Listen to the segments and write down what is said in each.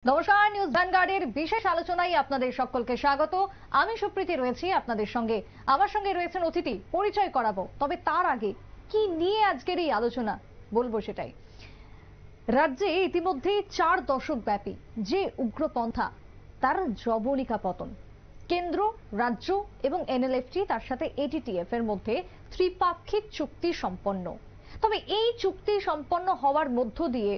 নমস্কার, নিউজ ভ্যানগার্ডের বিশেষ আলোচনায় আপনাদের সকলকে স্বাগত। আমি সুপ্রীতি রয়েছি আপনাদের সঙ্গে। আমার সঙ্গে রয়েছেন অতিথি, পরিচয় করাবো। তবে তার আগে কি নিয়ে আজকের এই আলোচনা বলবো সেটাই। রাজ্যে ইতিমধ্যে 4 দশক ব্যাপী যে উগ্রপন্থা, তার জবনিকা পতন। কেন্দ্র, রাজ্য এবং এনএলএফটি তার সাথে এটিটিএফ এর মধ্যে ত্রিপাক্ষিক চুক্তি সম্পন্ন। তবে এই চুক্তি সম্পন্ন হওয়ার মধ্য দিয়ে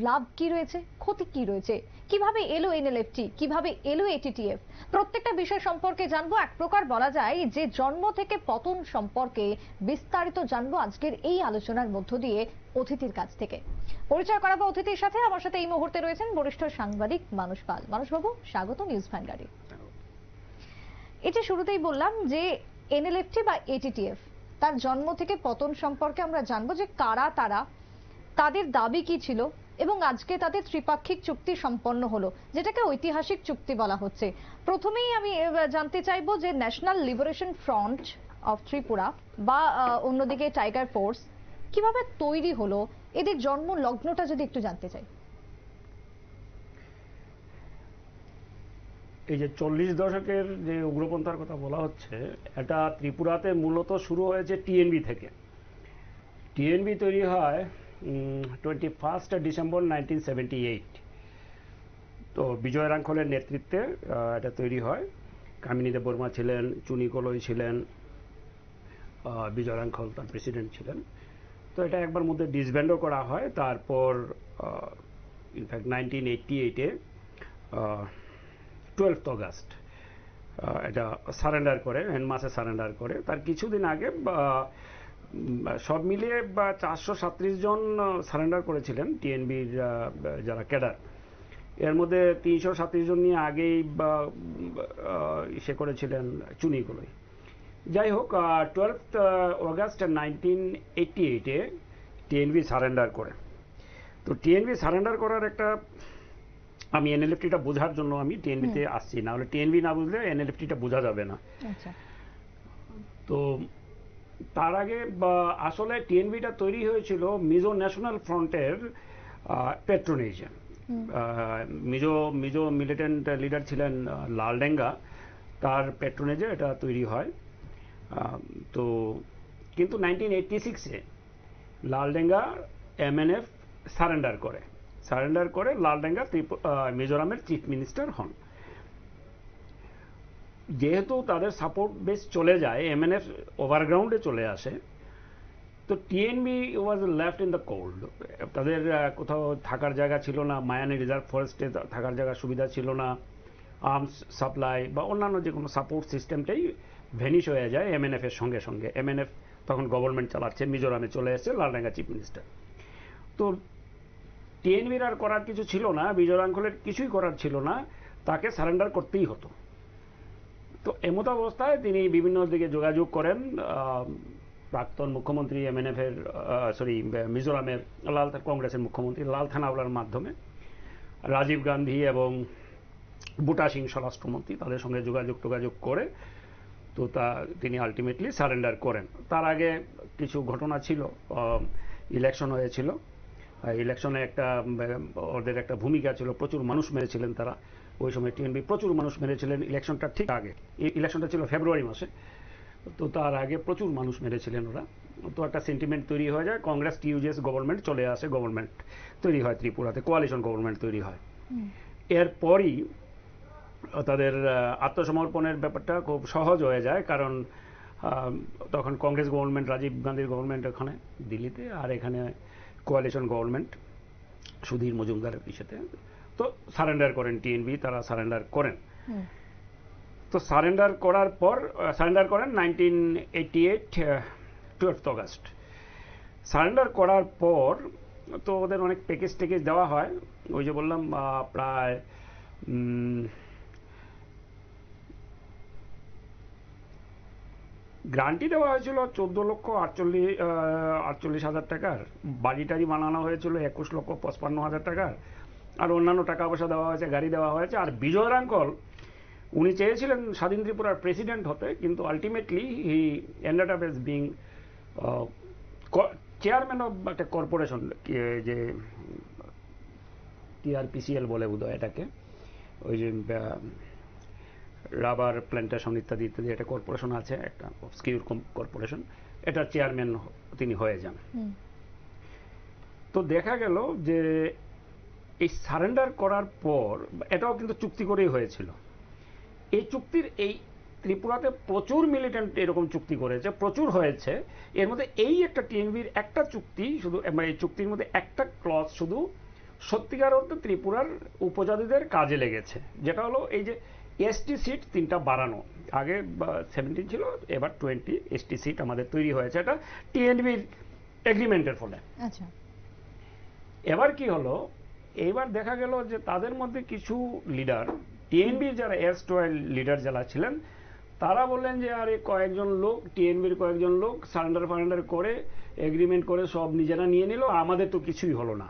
লাভ কি রয়েছে, ক্ষতি কি রয়েছে, কিভাবে এলো এনএলএফটি, কিভাবে এলো এটিটিএফ, প্রত্যেকটা বিষয় সম্পর্কে জানবো। এক প্রকার বলা যায় যে জন্ম থেকে পতন সম্পর্কে বিস্তারিত জানবো আজকের এই আলোচনার মধ্য দিয়ে অতিথির কাছ থেকে। পরিচয় করাবো অতিথির সাথে। আমার সাথে এই মুহূর্তে রয়েছেন বরিষ্ঠ সাংবাদিক মানস পাল। মানস বাবু, স্বাগত নিউজ ভ্যানগার্ডে। এটা শুরুতেই বললাম যে এনএলএফটি বা এটিটিএফ তার জন্ম থেকে পতন সম্পর্কে আমরা জানবো যে কারা তারা, তাদের দাবি কি ছিল এবং আজকে তাদের ত্রিপাক্ষিক চুক্তি সম্পন্ন হলো, যেটাকে ঐতিহাসিক চুক্তি বলা হচ্ছে। প্রথমেই আমি জানতে চাইবো যে national liberation front of Tripura বা অন্যদিকে টাইগার ফোর্স কিভাবে তৈরি হলো, এদের জন্ম লগ্নটা যদি একটু জানতে চাই। এই যে 40 দশকের যে উগ্রপন্থার কথা বলা হচ্ছে, এটা ত্রিপুরাতে মূলত শুরু হয়েছে টিএনবি থেকে। টিএনবি তৈরি হয় 21 ডিসেম্বর 1978। তো বিজয় রাঙ্খলের নেতৃত্বে এটা তৈরি হয়। কামিনী দেববর্মা ছিলেন, চুনি কলই ছিলেন, বিজয় রাঙ্খল তার প্রেসিডেন্ট ছিলেন। তো এটা একবার মধ্যে ডিসব্যান্ডও করা হয়। তারপর ইনফ্যাক্ট 1988-এ 12 অগাস্ট এটা সারেন্ডার করে, এন মাসে সারেন্ডার করে। তার কিছুদিন আগে সব মিলিয়ে 437 জন সারেন্ডার করেছিলেন টিএনবির যারা ক্যাডার। এর মধ্যে 337 জন নিয়ে আগেই সে করেছিলেন চুনি কলই। যাই হোক, 12 অগাস্ট 1988-এ টিএনবি সারেন্ডার করে। তো টিএনবি সারেন্ডার করার একটা, আমি এনএলএফটিটা বোঝার জন্য আমি টিএনবিতে আসছি, না হলে টিএনবি না বুঝলে এনএলএফটিটা বোঝা যাবে না। তো তার আগে আসলে টিএনবিটা তৈরি হয়েছিল মিজো ন্যাশনাল ফ্রন্টের পেট্রোনেজে। মিজো মিলিটেন্ট লিডার ছিলেন লালডেঙ্গা, তার পেট্রোনেজে এটা তৈরি হয়। তো কিন্তু 1986-এ লালডেঙ্গা এমএনএফ সারেন্ডার করে লালডেঙ্গা মিজোরামের চিফ মিনিস্টার হন। যেহেতু তাদের সাপোর্ট বেস চলে যায়, এমএনএফ ওভারগ্রাউন্ডে চলে আসে, তো TNB was left in the cold. তাদের কোথাও থাকার জায়গা ছিল না, মায়ানি রিজার্ভ ফরেস্টে থাকার জায়গা সুবিধা ছিল না, আর্মস সাপ্লাই বা অন্যান্য যে কোনো সাপোর্ট সিস্টেমটাই ভ্যানিশ হয়ে যায় এমএনএফ এর সঙ্গে সঙ্গে। এমএনএফ তখন গভর্নমেন্ট চালাচ্ছে, মিজোরামে চলে এসেছে লালডেঙ্গা চিফ মিনিস্টার। তো টিএনবির আর করার কিছু ছিল না, বিজয় রাঙ্খলের কিছুই করার ছিল না, তাকে সারেন্ডার করতেই হতো। তো এমত অবস্থায় তিনি বিভিন্ন দিকে যোগাযোগ করেন প্রাক্তন মুখ্যমন্ত্রী এমএনএফের মিজোরামের কংগ্রেসের মুখ্যমন্ত্রী লাল থানাওয়ালার মাধ্যমে। রাজীব গান্ধী এবং বুটা সিং স্বরাষ্ট্রমন্ত্রী, তাদের সঙ্গে যোগাযোগ করে তো তিনি আলটিমেটলি সারেন্ডার করেন। তার আগে কিছু ঘটনা ছিল, ইলেকশন হয়েছিল। ইলেকশনে ওদের একটা ভূমিকা ছিল, প্রচুর মানুষ মেরেছিলেন তারা। ওই সময় টিএনবি প্রচুর মানুষ মেরেছিলেন ইলেকশনটা ঠিক আগে। ইলেকশনটা ছিল ফেব্রুয়ারি মাসে, তো তার আগে প্রচুর মানুষ মেরেছিলেন ওরা। তো একটা সেন্টিমেন্ট তৈরি হয়ে যায়, কংগ্রেস টিইউজিএস গভর্নমেন্ট চলে আসে, গভর্নমেন্ট তৈরি হয় ত্রিপুরাতে, কোয়ালিশন গভর্নমেন্ট তৈরি হয়। এরপরই তাদের আত্মসমর্পণের ব্যাপারটা খুব সহজ হয়ে যায়, কারণ তখন কংগ্রেস গভর্নমেন্ট, রাজীব গান্ধীর গভর্নমেন্ট ওখানে দিল্লিতে, আর এখানে কোয়ালিশন গভর্নমেন্ট সুধীর মজুমদারের ইসেতে। তো সারেন্ডার করেন টিএনবি, তারা সারেন্ডার করেন। তো সারেন্ডার করেন 1988 12 অগাস্ট। সারেন্ডার করার পর তো ওদের অনেক প্যাকেজ দেওয়া হয়। ওই যে বললাম, প্রায় গ্রান্টই দেওয়া হয়েছিল 14,48,000 টাকার। বাড়ি বানানো হয়েছিল 21,55,000 টাকার। আর অন্যান্য টাকা পয়সা দেওয়া হয়েছে, গাড়ি দেওয়া হয়েছে। আর বিজয় রাঙ্খল উনি চেয়েছিলেন স্বাধীন ত্রিপুরার প্রেসিডেন্ট হতে, কিন্তু ultimately he ended up as being chairman of একটা কর্পোরেশন, যে TRPCL বলে বোধহয় এটাকে, ওই যে রাবার প্ল্যান্টেশন ইত্যাদি ইত্যাদি একটা কর্পোরেশন আছে, একটা অবস্কিউর কর্পোরেশন, এটার চেয়ারম্যান তিনি হয়ে যান। তো দেখা গেল যে এই সারেন্ডার করার পর, এটাও কিন্তু চুক্তি করেই হয়েছিল, এই চুক্তির এই ত্রিপুরাতে প্রচুর মিলিটেন্ট এরকম চুক্তি করেছে, প্রচুর হয়েছে। এর মধ্যে এই একটা টিএনবির একটা চুক্তি শুধু, এই চুক্তির মধ্যে একটা ক্লজ শুধু সত্যিকার অর্থে ত্রিপুরার উপজাতিদের কাজে লেগেছে, যেটা হলো এই যে এসটি সিট 3টা বাড়ানো। আগে 17 ছিল, এবার 20 এসটি সিট আমাদের তৈরি হয়েছে, এটা টিএনবির এগ্রিমেন্টের ফলে। আচ্ছা, এবার কি হলো, এইবার দেখা গেল যে তাদের মধ্যে কিছু লিডার, টিএনবির যারা এয়ারস্টয়েল লিডার যারা ছিলেন, তারা বললেন যে আরে কয়েকজন লোক, টিএনবির কয়েকজন লোক সারেন্ডার করে এগ্রিমেন্ট করে সব নিজেরা নিয়ে নিল, আমাদের তো কিছুই হলো না।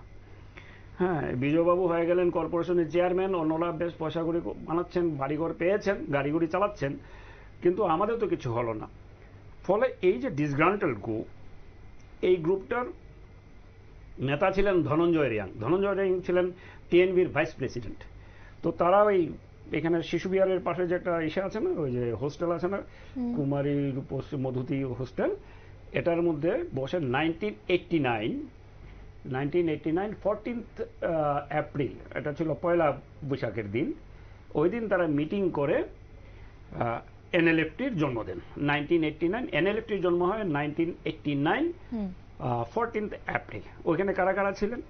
হ্যাঁ, বিজয়বাবু হয়ে গেলেন কর্পোরেশনের চেয়ারম্যান, অন্যরা বেশ পয়সা করি বানাচ্ছেন, বাড়িঘর পেয়েছেন, গাড়ি চালাচ্ছেন, কিন্তু আমাদের তো কিছু হলো না। ফলে এই যে ডিসগ্রান্টেড গ্রুপ, এই গ্রুপটার নেতা ছিলেন ধনঞ্জয় রিয়াং। ধনঞ্জয় রিয়াং ছিলেন টিএনবির ভাইস প্রেসিডেন্ট। তো তারা ওই এখানে শিশু বিহারের পাশে যে একটা ইসে আছে না, ওই যে হোস্টেল আছে না, কুমারী রূপশ্রী মধুতি হোস্টেল, এটার মধ্যে বসে 1989 14th এপ্রিল, এটা ছিল পয়লা বৈশাখের দিন, ওই দিন তারা মিটিং করে এনএলএফটির জন্মদিন 1989। এনএলএফটির জন্ম হয় 1989 14th এপ্রিল। ওইখানে কারা কারা ছিলেন?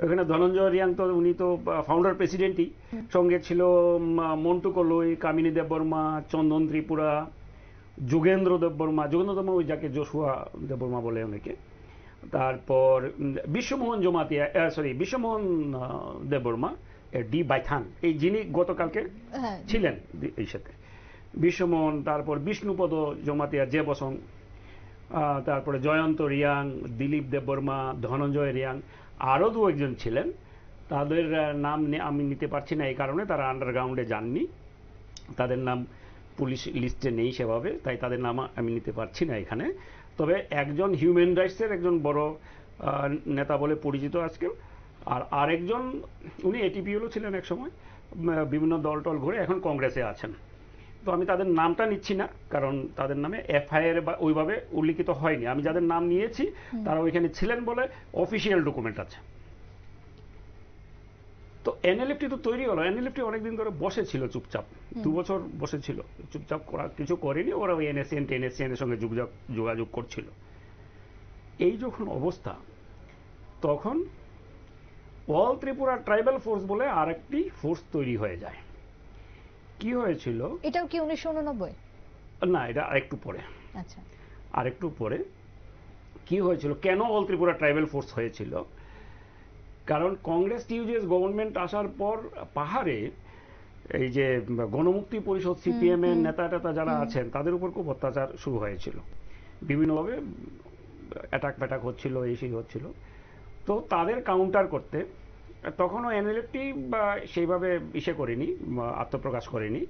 ওইখানে ধনঞ্জয় রিয়াং, তো উনি তো ফাউন্ডার প্রেসিডেন্টই, সঙ্গে ছিল মন্টু কলই, কামিনী দেববর্মা, চন্দন ত্রিপুরা, যোগেন্দ্র দেববর্মা, ওই যাকে জোশুয়া দেববর্মা বলে অনেকে, তারপর বিশ্বমোহন দেববর্মা, ডি বাইথান, এই যিনি গতকালকে ছিলেন এই সাথে, বিশ্বমোহন, তারপর বিষ্ণুপদ জমাতিয়া জে বসং, তারপরে জয়ন্ত রিয়াং, দিলীপ দেববর্মা, ধনঞ্জয় রিয়াং, আরও 2-1 ছিলেন। তাদের নাম আমি নিতে পারছি না, এই কারণে তারা আন্ডারগ্রাউন্ডে যাননি, তাদের নাম পুলিশ লিস্টে নেই সেভাবে, তাই তাদের নাম আমি নিতে পারছি না এখানে। তবে একজন হিউম্যান রাইটসের একজন বড় নেতা বলে পরিচিত আজকাল, আর আরেকজন উনি এটিপিএলও ছিলেন এক সময়, বিভিন্ন দল টল ঘুরে এখন কংগ্রেসে আছেন। তো আমি তাদের নামটা নিচ্ছি না, কারণ তাদের নামে এফআইআর বা ওইভাবে উল্লিখিত হয়নি। আমি যাদের নাম নিয়েছি তারা ওইখানে ছিলেন বলে অফিসিয়াল ডকুমেন্ট আছে। তো এনএলএফটি তো তৈরি হলো, এনএলএফটি অনেকদিন ধরে বসেছিল চুপচাপ, 2 বছর বসেছিল চুপচাপ, করা কিছু করেনি, ওরা ওই এনএসএন এর সঙ্গে যোগাযোগ করছিল। এই যখন অবস্থা, তখন অল ত্রিপুরা ট্রাইবাল ফোর্স বলে আরেকটি ফোর্স তৈরি হয়ে যায়। কি হয়েছিল? এটাও কি 1989? না, এটা আরেকটু পরে। আচ্ছা, আরেকটু পরে কি হয়েছিল, কেন অল ত্রিপুরা ট্রাইবাল ফোর্স হয়েছিল? কারণ কংগ্রেস টিউজিএস গভর্নমেন্ট আসার পর পাহাড়ে এই যে গণমুক্তি পরিষদ, সিপিএম এর নেতা যারা আছেন, তাদের উপর খুব অত্যাচার শুরু হয়েছিল, বিভিন্নভাবে অ্যাটাক প্যাটাক হচ্ছিল, এই সেই হচ্ছিল। তো তাদের কাউন্টার করতে তখনও এনএলএফটি সেইভাবে ইসে করেনি, আত্মপ্রকাশ করেনি,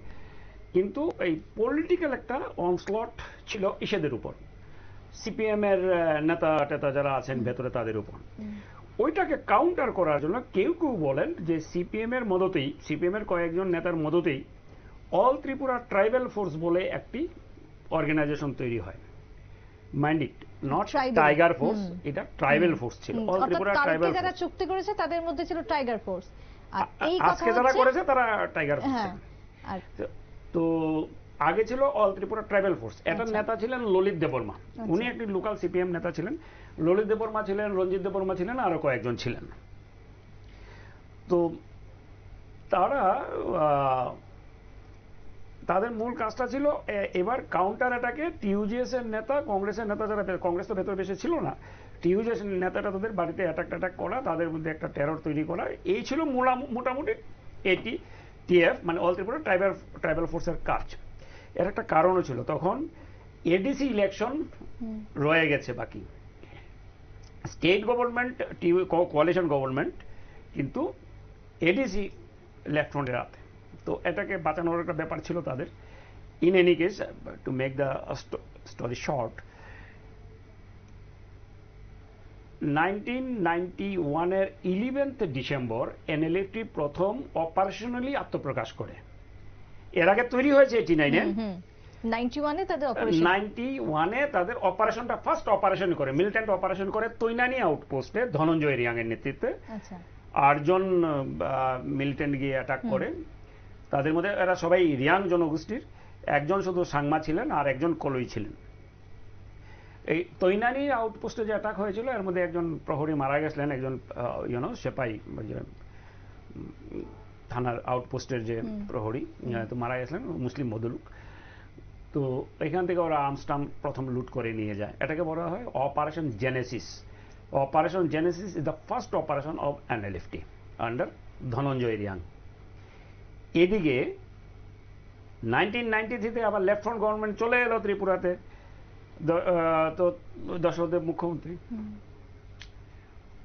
কিন্তু এই পলিটিক্যাল একটা অনস্লট ছিল ইসেদের উপর, সিপিএম এর নেতা টেতা যারা আছেন ভেতরে তাদের উপর। ওইটাকে কাউন্টার করার জন্য কেউ কেউ বলেন যে সিপিএম এর মদতেই, সিপিএম এর কয়েকজন নেতার মদতেই অল ত্রিপুরা ট্রাইবাল ফোর্স বলে একটি অর্গানাইজেশন তৈরি হয়। Mind it, not tiger force, এটা ট্রাইবাল ফোর্স ছিল। অল ত্রিপুরা ট্রাইবাল যারা চুক্তি করেছে তাদের মধ্যে ছিল টাইগার ফোর্স, আর এই আজকে যারা করেছে তারা টাইগার ফোর্স। তো আগে ছিল অল ত্রিপুরা ট্রাইবাল ফোর্স, এটার নেতা ছিলেন ললিত দেববর্মা, উনি একটি লোকাল সিপিএম নেতা ছিলেন। ললিত দেববর্মা ছিলেন, রঞ্জিত দেববর্মা ছিলেন, আরো কয়েকজন ছিলেন। তো তারা তাদের মূল কাজটা ছিল এবার কাউন্টার অ্যাটাকে টিইউজিএস এর নেতা, কংগ্রেসের নেতা যারা, কংগ্রেস তো ভেতরে বেশি ছিল না, টিইউজিএস এর নেতাটা তাদের বাড়িতে অ্যাটাক করা, তাদের মধ্যে একটা টেরর তৈরি করা, এই ছিল মোটামুটি এটিটিএফ মানে অল ত্রিপুরা ট্রাইবাল ফোর্সের কাজ। এর একটা কারণও ছিল, তখন এডিসি ইলেকশন রয়ে গেছে বাকি, স্টেট গভর্নমেন্ট, কোয়ালিশন গভর্নমেন্ট, কিন্তু এডিসি লেফট ফ্রন্টের হাতে। তো এটাকে বাঁচানোর একটা ব্যাপার ছিল তাদের। In any case, to make the story short, 1991 এর 11th ডিসেম্বর এনএলএফটি প্রথম অপারেশনালি আত্মপ্রকাশ করে। এর আগে তৈরি হয়েছে 89-এ, 91-এ তাদের অপারেশন, 91-এ তাদের অপারেশনটা ফার্স্ট অপারেশন করে, মিলিটেন্ট অপারেশন করে তৈনানি আউটপোস্টে ধনঞ্জয় রিয়াং এর নেতৃত্বে। আচ্ছা 8 জন মিলিটেন্ট গিয়ে অ্যাটাক করে। তাদের মধ্যে এরা সবাই রিয়াং জনগোষ্ঠীর, একজন শুধু সাংমা ছিলেন আর একজন কলই ছিলেন। এই তৈনানি আউটপোস্টে যে অ্যাটাক হয়েছিল এর মধ্যে একজন প্রহরী মারা গেছিলেন, একজন সেপাই থানার আউটপোস্টের যে প্রহরী তো মারা গেছিলেন, মুসলিম ভদ্রলোক। তো এখান থেকে ওরা আর্মস্টাম প্রথম লুট করে নিয়ে যায়। এটাকে বলা হয় operation Genesis. Operation Genesis is the first operation of NLFT under Dhananjay Reang. এদিকে 1993-তে আবার লেফট ফ্রন্ট গভর্নমেন্ট চলে এলো ত্রিপুরাতে, তো দশরথদেব মুখ্যমন্ত্রী।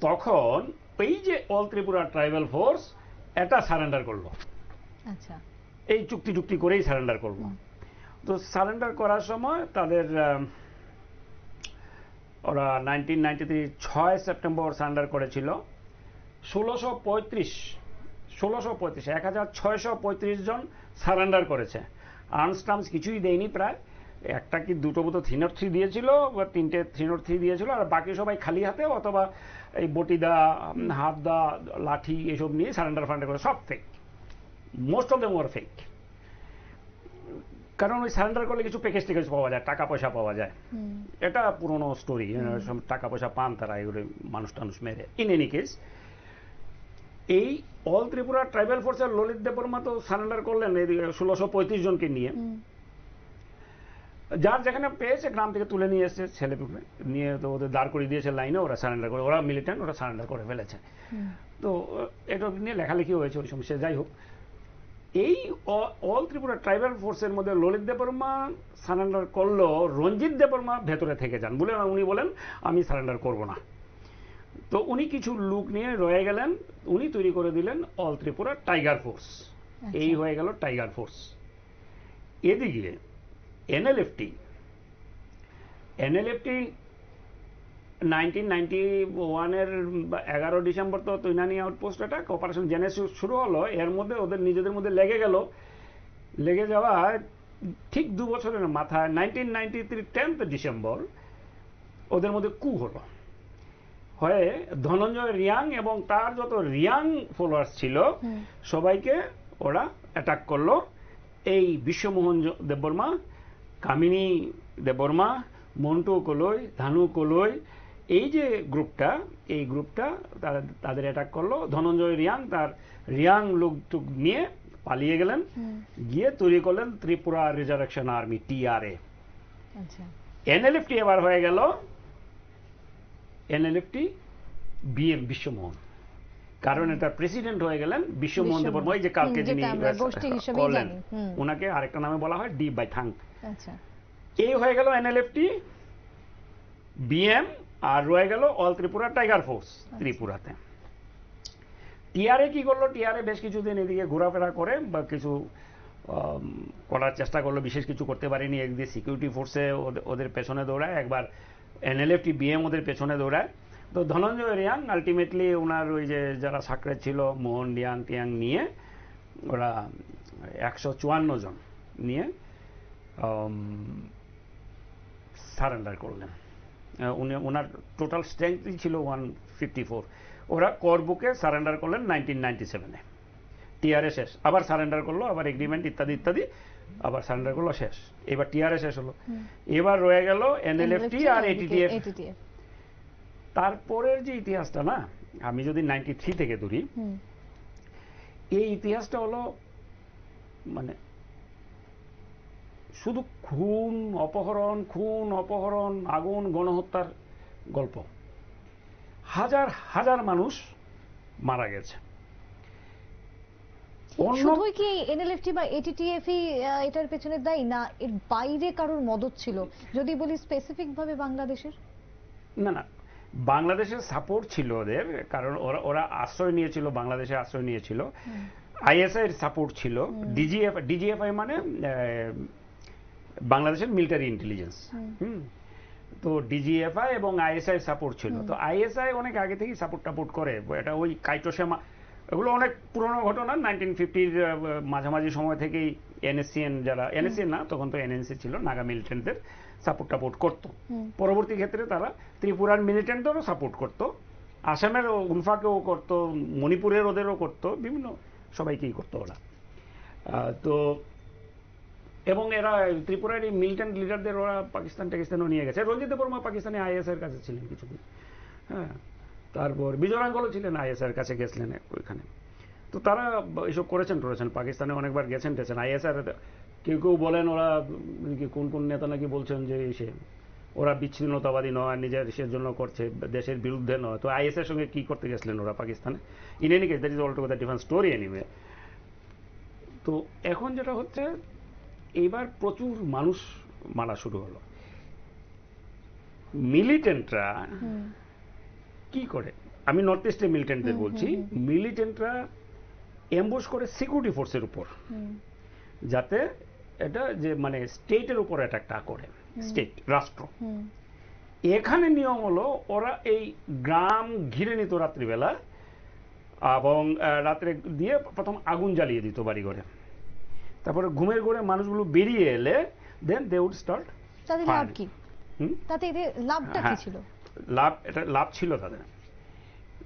তখন এই যে অল ত্রিপুরা ট্রাইবাল ফোর্স এটা সারেন্ডার করলো। আচ্ছা, এই চুক্তি করেই সারেন্ডার করলো। তো সারেন্ডার করার সময় তাদের ওরা 1993 6 সেপ্টেম্বর সারেন্ডার করেছিল। 1635 জন সারেন্ডার করেছে। আর্মস টার্মস কিছুই দেয়নি, প্রায় একটা কি দুটো মতো 303 দিয়েছিল বা 3টে 303 দিয়েছিল, আর বাকি সবাই খালি হাতে অথবা এই বটিদা, হাতদা, লাঠি এসব নিয়ে সারেন্ডার ফারেন্ডার করে। সব fake, most of them were fake. কারণ ওই সারেন্ডার করলে কিছু প্যাকেজ টেকেজ পাওয়া যায়, টাকা পয়সা পাওয়া যায়, এটা পুরনো স্টোরি। টাকা পয়সা পান তারা এগুলো মানুষ টানুষ মেরে। ইন এনি কেস এই অল ত্রিপুরা ট্রাইবাল ফোর্সের ললিত দেববর্মা তো সারেন্ডার করলেন 1635 জনকে নিয়ে। যার যেখানে পেয়েছে গ্রাম থেকে তুলে নিয়ে এসছে, ছেলে পুলে নিয়ে তো ওদের দাঁড় করে দিয়েছে লাইনে, ওরা সারেন্ডার করে, ওরা মিলিটেন্ট, ওরা সারেন্ডার করে ফেলেছে। তো এটা নিয়ে লেখালেখি হয়েছে ওই সময়। যাই হোক, এই অল ত্রিপুরা ট্রাইবাল ফোর্সের মধ্যে ললিত দেববর্মা সারেন্ডার করলো, রঞ্জিত দেববর্মা ভেতরে থেকে যান বলে উনি বলেন আমি সারেন্ডার করব না। তো উনি কিছু লোক নিয়ে রয়ে গেলেন, উনি তৈরি করে দিলেন অল ত্রিপুরা টাইগার ফোর্স। এই হয়ে গেল টাইগার ফোর্স। এদিকে এনএলএফটি 1991-এর 11 ডিসেম্বর তো তৈনানি আউটপোস্ট অ্যাটাক, অপারেশন জেনেসিস শুরু হলো। এর মধ্যে ওদের নিজেদের মধ্যে লেগে যাওয়া ঠিক 2 বছরের মাথায় 1993 10th ডিসেম্বর ওদের মধ্যে কু হলো। হয়ে ধনঞ্জয় রিয়াং এবং তার যত রিয়াং ফলোয়ার্স ছিল সবাইকে ওরা অ্যাটাক করলো। এই বিশ্বমোহন দেববর্মা, কামিনী দেববর্মা, মন্টু কলই, ধানু কলই, এই যে গ্রুপটা, এই গ্রুপটা তাদের অ্যাটাক করলো। ধনঞ্জয় রিয়াং তার রিয়াং লোকটুক নিয়ে পালিয়ে গেলেন, গিয়ে তৈরি করলেন Tripura reservation army, TRA. NLFT এবার হয়ে গেল এনএলএফটি বিএম বিশ্বমোহন, কারণ এটা প্রেসিডেন্ট হয়ে গেলেন বিশ্বমোহন দেববর্মা, যে কালকে যিনি করলেন ওনাকে আরেকটা নামে বলা হয় ডি বাইথাং। এই হয়ে গেল এনএলএফটি বিএম, আর রয়ে গেল অল ত্রিপুরা টাইগার ফোর্স ত্রিপুরাতে। টিআরএ কি করলো? টিআরএ বেশ কিছুদিন এদিকে ঘোরাফেরা করে বা কিছু করার চেষ্টা করলো, বিশেষ কিছু করতে পারেনি। একদিকে সিকিউরিটি ফোর্সে ওদের পেছনে দৌড়ায়, একবার এনএলএফটি বিএম ওদের পেছনে দৌড়ায়। তো ধনঞ্জয় রিয়াং আলটিমেটলি ওনার ওই যে যারা সাকরেত ছিল মোহন রিয়াং টিয়াং নিয়ে ওরা 154 জন নিয়ে সারেন্ডার করলেন। ওনার টোটাল স্ট্রেংথই ছিল 154। ওরা করবুকে সারেন্ডার করলেন 1997-এ। টিআরএ শেষ, আবার সারেন্ডার করলো, আবার এগ্রিমেন্ট ইত্যাদি ইত্যাদি, আবার সারেন্ডার করলো, শেষ। এবার টিআরএ শেষ হলো, এবার রয়ে গেল এনএলএফটি আর এটিটিএফ। তারপরের যে ইতিহাসটা না, আমি যদি 93 থেকে ধরি, এই ইতিহাসটা হলো মানে শুধু খুন অপহরণ, আগুন, গণহত্যার গল্প। হাজার হাজার মানুষ মারা গেছে। শুধুই কি এনএলএফটি বা এটিটিএফ এটার পেছনে দায়ী, না এর বাইরে কারোর মদত ছিল? যদি বলি স্পেসিফিক ভাবে বাংলাদেশের, না, বাংলাদেশের সাপোর্ট ছিল ওদের, কারণ ওরা আশ্রয় নিয়েছিল, বাংলাদেশে আশ্রয় নিয়েছিল। আইএসআই এর সাপোর্ট ছিল, ডিজিএফআই মানে বাংলাদেশের মিলিটারি ইন্টেলিজেন্স। তো ডিজিএফআই এবং আইএসআই সাপোর্ট ছিল। তো আইএসআই অনেক আগে থেকেই সাপোর্ট করে, এটা ওই কাইটোসেমা, এগুলো অনেক পুরনো ঘটনা। 1950-র মাঝামাঝি সময় থেকেই এনএসসিএন, যারা এনএসসিএন না তখন তো এনএনসি ছিল, নাগা মিলিটেন্টদের সাপোর্ট করতো। পরবর্তী ক্ষেত্রে তারা ত্রিপুরার মিলিটেন্টদেরও সাপোর্ট করতো, আসামের উলফাকেও করতো, মণিপুরের ওদেরও করতো, বিভিন্ন সবাইকেই করতো ওরা। তো এবং এরা ত্রিপুরার এই মিলিটেন্ট লিডারদের ওরা পাকিস্তানও নিয়ে গেছে। রঞ্জিত বর্মা পাকিস্তানে আইএসআইয়ের কাছে ছিলেন কিছুদিন, হ্যাঁ। তারপর বিজয়রাঙ্গলও ছিলেন, আইএসআইয়ের কাছে গেছিলেন ওইখানে। তো তারা এসব করেছেন পাকিস্তানে অনেকবার গেছেন আইএসআর। কেউ বলেন ওরা কোন নেতা নাকি বলছেন যে ওরা বিচ্ছিন্নতাবাদী নয়, নিজের দেশের জন্য করছে, দেশের বিরুদ্ধে নয়। তো আইএসআর সঙ্গে কি করতে গেছিলেন ওরা পাকিস্তানে? In any case that is altogether different story anyway. তো এখন যেটা হচ্ছে, এইবার প্রচুর মানুষ মারা শুরু হলো। মিলিটেন্টরা কি করে, আমি নর্থ ইস্টের মিলিটেন্টদের বলছি, মিলিটেন্টরা অ্যাম্বুশ করে সিকিউরিটি ফোর্সের উপর, যাতে এটা যে মানে স্টেটের উপর অ্যাটাকটা করে, স্টেট রাষ্ট্র। এখানে নিয়ম হলো ওরা এই গ্রাম ঘিরে নিত রাত্রিবেলা, এবং রাত্রে দিয়ে প্রথম আগুন জ্বালিয়ে দিত বাড়ি ঘরে। তারপরে ঘুমের ঘরে মানুষগুলো বেরিয়ে এলে দেন দে উড স্টার্ট। তাদের লাভ কি? তাতে এদের লাভটা কি ছিল? এটা লাভ ছিল তাদের।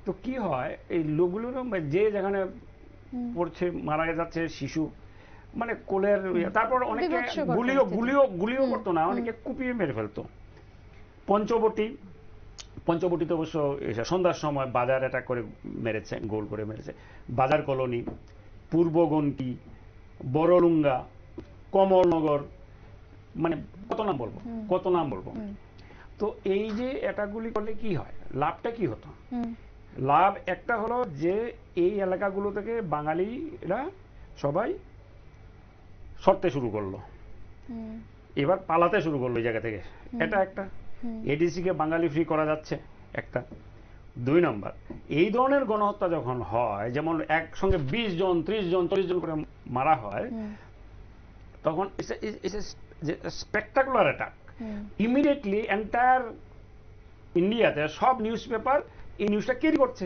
তো কি হয়, এই লোকগুলোর যে যেখানে পড়ছে, মারা যাচ্ছে শিশু, মানে কোলের, তারপর অনেকে গুলিও করতো না, অনেকে কুপিয়ে মেরে ফেলতো। পঞ্চবটিতে অবশ্য সন্ধ্যার সময় বাজার অ্যাটাক করে মেরেছে, গোল করে মেরেছে। বাজার কলোনি, পূর্বগন্টি, বড়লুঙ্গা, কমলনগর, মানে কত নাম বলবো। তো এই যে অ্যাটাকগুলি করলে কি হয়, লাভটা কি হতো? লাভ একটা হলো যে এই এলাকাগুলো থেকে বাঙালিরা সবাই সরতে শুরু করলো, এবার পালাতে শুরু করলো এই জায়গা থেকে। এটা একটা, এডিসি কে বাঙালি ফ্রি করা যাচ্ছে একটা। 2 নম্বর, এই ধরনের গণহত্যা যখন হয়, যেমন একসঙ্গে 20 জন 30 জন 40 জন করে মারা হয়, তখন স্পেকটাকুলার অ্যাটাক। ইমিডিয়েটলি এন্টায়ার ইন্ডিয়াতে সব নিউজ পেপার এই নিউজটা ক্যারি করছে,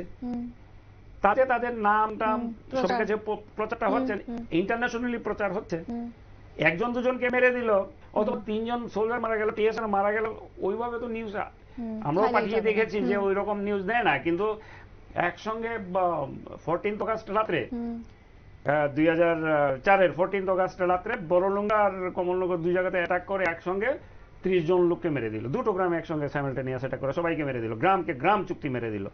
তাতে তাদের নাম টাম সবার কাছে প্রচারটা হচ্ছে, ইন্টারন্যাশনালি প্রচার হচ্ছে। 1 জন 2 জনকে মেরে দিল, অথবা 3 জন সোলজার মারা গেল, টিএসআর মারা গেল, ওইভাবে তো নিউজ আমরাও পাঠিয়ে দেখেছি যে ওই রকম নিউজ দেয় না। কিন্তু একসঙ্গে 14 অগাস্ট রাত্রে, 2004-এর 14 অগাস্ট রাত্রে বড়লুঙ্গা আর কমলনগর 2 জায়গাতে অ্যাটাক করে একসঙ্গে 30 জন লোককে মেরে দিল। 2টো গ্রামে একসঙ্গে সাইমালটেনিয়াস অ্যাটাক করে সবাইকে মেরে দিল, গ্রাম চুক্তি মেরে দিল।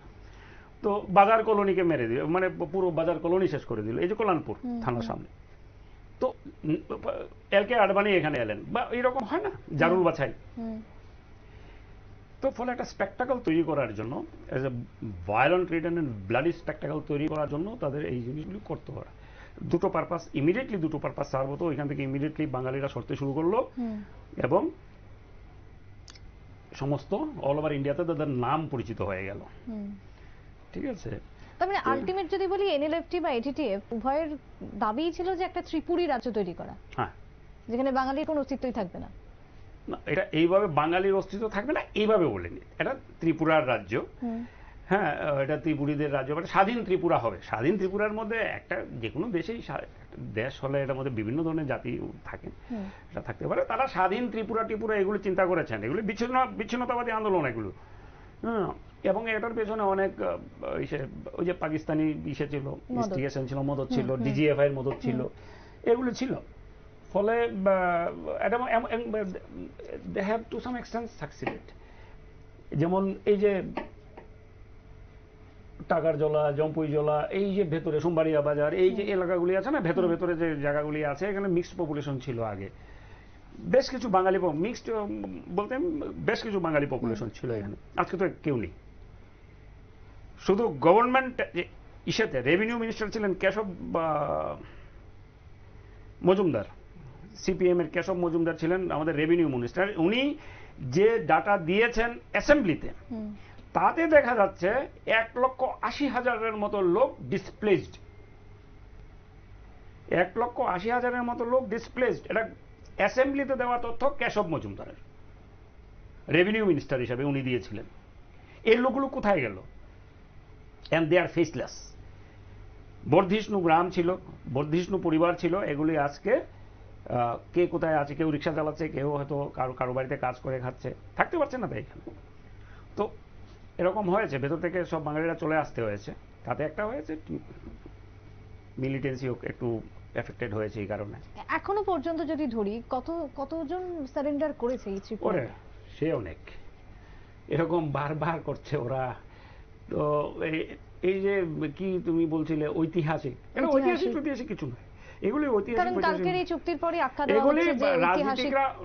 তো বাজার কলোনিকে মেরে দিল, মানে পুরো বাজার কলোনি শেষ করে দিল, এই যে কল্যাণপুর থানার সামনে। তো এলকে আডবাণী এখানে এলেন, বা এইরকম হয় না, জারুল বাছাই। তো ফলে একটা স্পেকটাকল তৈরি করার জন্য, as a violent return and bloody spectacle তৈরি করার জন্য তাদের এই জিনিসগুলি করতে হয়। দুটো পারপাস সার্ভ হতো। ওইখান থেকে ইমিডিয়েটলি বাঙালিরা সরতে শুরু করলো, এবং সমস্ত অল ওভার ইন্ডিয়াতে তাদের নাম পরিচিত হয়ে গেল। ঠিক আছে, তার মানে আলটিমেট যদি বলি, এনএলএফটি বা এটিটিএফ উভয়ের দাবিই ছিল যে একটা ত্রিপুরী রাজ্য তৈরি করা, হ্যাঁ, যেখানে বাঙালির কোনো অস্তিত্বই থাকবে না। এটা এইভাবে বাঙালির অস্তিত্ব থাকবে না এইভাবে বলেনি, এটা ত্রিপুরার রাজ্য, হ্যাঁ, এটা ত্রিপুরীদের রাজ্য, মানে স্বাধীন ত্রিপুরা হবে। স্বাধীন ত্রিপুরার মধ্যে একটা যে কোনো দেশেই দেশ হলে এটার মধ্যে বিভিন্ন ধরনের জাতি থাকে, এটা থাকতে পারে। তারা স্বাধীন ত্রিপুরা এগুলো চিন্তা করেছেন, এগুলো বিচ্ছিন্নতাবাদী আন্দোলন এগুলো, এবং এটার পেছনে অনেক ওই যে পাকিস্তানি ইসে ছিল, ইনস্টিগেশন ছিল, মদত ছিল, ডিজিএফআই এর মদত ছিল, এগুলো ছিল। ফলে they have to some extent succeeded। যেমন এই যে টাকারজলা, জম্পুইজলা, এই যে ভেতরে সোমবাড়িয়া বাজার, এই যে এলাকাগুলি আছে না, ভেতরে যে জায়গাগুলি আছে, এখানে মিক্সড পপুলেশন ছিল আগে, বেশ কিছু বাঙালি, মিক্সড বলতে বেশ কিছু বাঙালি পপুলেশন ছিল এখানে। আজকে তো কেউ নেই। শুধু গভর্নমেন্ট ইসেতে রেভিনিউ মিনিস্টার ছিলেন কেশব মজুমদার, সিপিএম এর কেশব মজুমদার ছিলেন আমাদের রেভিনিউ মিনিস্টার। উনি যে ডাটা দিয়েছেন অ্যাসেম্বলিতে, তাতে দেখা যাচ্ছে 1,80,000-এর মতো লোক ডিসপ্লেসড। 1,80,000-এর মতো লোক ডিসপ্লেসড, এটা অ্যাসেম্বলিতে দেওয়া তথ্য কেশব মজুমদারের। রেভিনিউ মিনিস্টার হিসাবে উনি দিয়েছিলেন। এই লোকগুলো কোথায় গেল? And they R faceless. বর্ধিষ্ণু গ্রাম ছিল, বর্ধিষ্ণু পরিবার ছিল, এগুলি আজকে কে কোথায় আছে, কেউ রিক্সা চালাচ্ছে, কেউ হয়তো কারো বাড়িতে কাজ করে খাচ্ছে, থাকতে পারছে না তাই এখানে। তো এরকম হয়েছে, ভেতর থেকে সব বাঙালিরা চলে আসতে হয়েছে। তাতে একটা হয়েছে মিলিটেন্সিও একটু এফেক্টেড হয়েছে এই কারণে। এখনো পর্যন্ত যদি ধরি কতজন সারেন্ডার করেছে এই ত্রিপুরা? সে অনেক, এরকম বারবার করছে ওরা। তো এই যে কি তুমি বলছিলে ঐতিহাসিক, এটা ঐতিহাসিক কিছু নয়, এগুলি